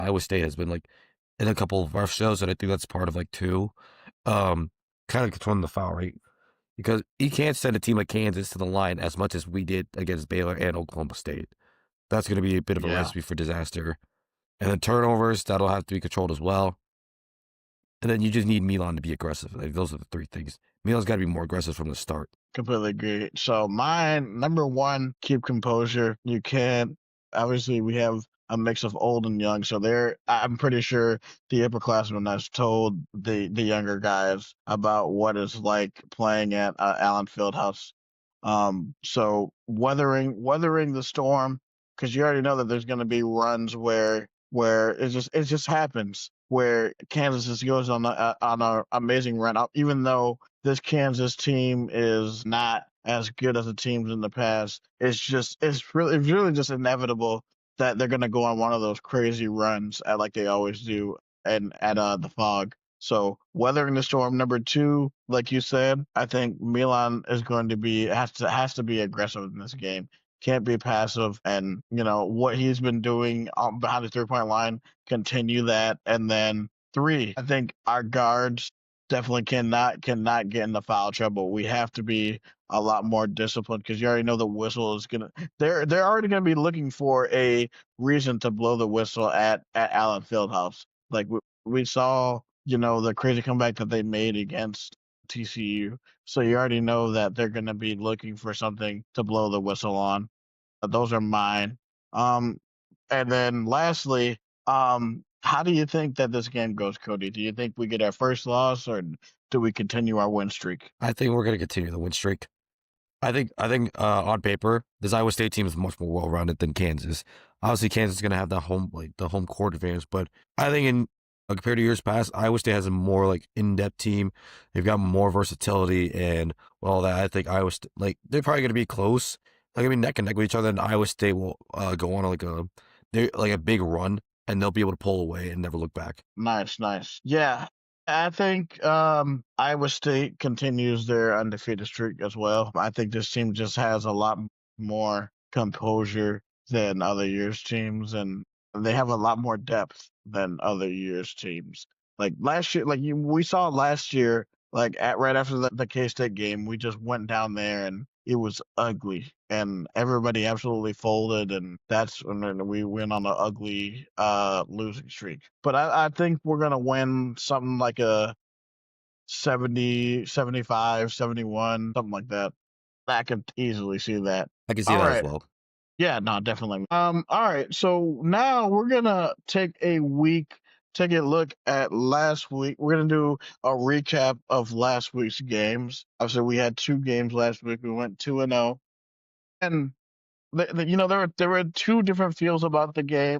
Iowa State has been like in a couple of rough shows, and I think that's part of like too, um, kind of controlling the foul rate because you can't send a team like Kansas to the line as much as we did against Baylor and Oklahoma State. That's going to be a bit of a Yeah, recipe for disaster. And then turnovers, that'll have to be controlled as well. And then you just need Milan to be aggressive. Like, those are the three things. Milan's got to be more aggressive from the start. completely agree. So mine, number one, keep composure. You can't. Obviously, we have a mix of old and young, so I'm pretty sure the upperclassmen has told the younger guys about what it's like playing at Allen Fieldhouse. So weathering the storm, because you already know that there's going to be runs where it just happens where Kansas just goes on a amazing run up, even though this Kansas team is not as good as the teams in the past. It's really just inevitable that they're gonna go on one of those crazy runs at like they always do and at the Fog. So weathering the storm. Number two, like you said, I think Milan is going to be has to be aggressive in this game. Can't be passive, and what he's been doing behind the 3 point line. Continue that, and then three, I think our guards definitely cannot get in the foul trouble. We have to be a lot more disciplined because you already know the whistle is gonna. They're already gonna be looking for a reason to blow the whistle at Allen Fieldhouse. Like we saw, the crazy comeback that they made against TCU. So you already know that they're gonna be looking for something to blow the whistle on. Those are mine. Um, and then lastly, how do you think that this game goes, Cody? Do you think we get our first loss, or do we continue our win streak? I think we're going to continue the win streak. I think on paper, this Iowa State team is much more well rounded than Kansas. Obviously, Kansas is going to have the home court advantage, but I think in compared to years past, Iowa State has a more like in depth team. They've got more versatility and all that. I think Iowa State they're probably going to be close. Like I mean, neck and neck with each other, and Iowa State will go on like a big run, and they'll be able to pull away and never look back. Nice, nice. Yeah, I think Iowa State continues their undefeated streak as well. I think this team just has a lot more composure than other years' teams, and they have a lot more depth than other years' teams. Like last year, we saw last year, like right after the K State game, we just went down there and it was ugly, and everybody absolutely folded, and that's when we went on an ugly losing streak. But I think we're gonna win something like a 70, 75, 71, something like that. I could easily see that. I can see All that as right. well. Yeah, no, definitely. All right. So now we're gonna take a look at last week. We're gonna do a recap of last week's games. Obviously, we had two games last week. We went 2-0, and there were two different feels about the game,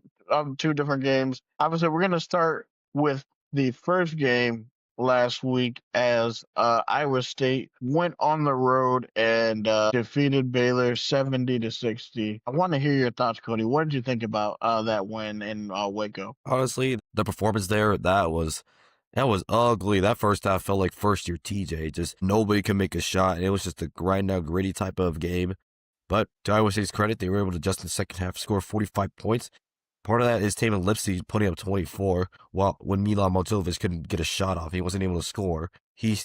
two different games. Obviously, we're gonna start with the first game last week as Iowa State went on the road and defeated Baylor 70-60. I want to hear your thoughts, Cody. What did you think about that win in Waco? Honestly, the performance there, that was ugly. That first half felt like first year TJ. Just nobody could make a shot. And it was just a grind out, gritty type of game. But to Iowa State's credit, they were able to just in the second half score 45 points. Part of that is Taman Lipsey putting up 24, while when Milan Motilovic couldn't get a shot off, he wasn't able to score. He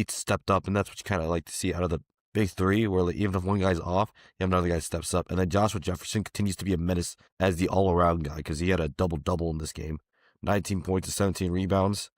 stepped up, and that's what you kind of like to see out of the big three, where like, even if one guy's off, you have another guy steps up. And then Joshua Jefferson continues to be a menace as the all-around guy because he had a double-double in this game. 19 points and 17 rebounds.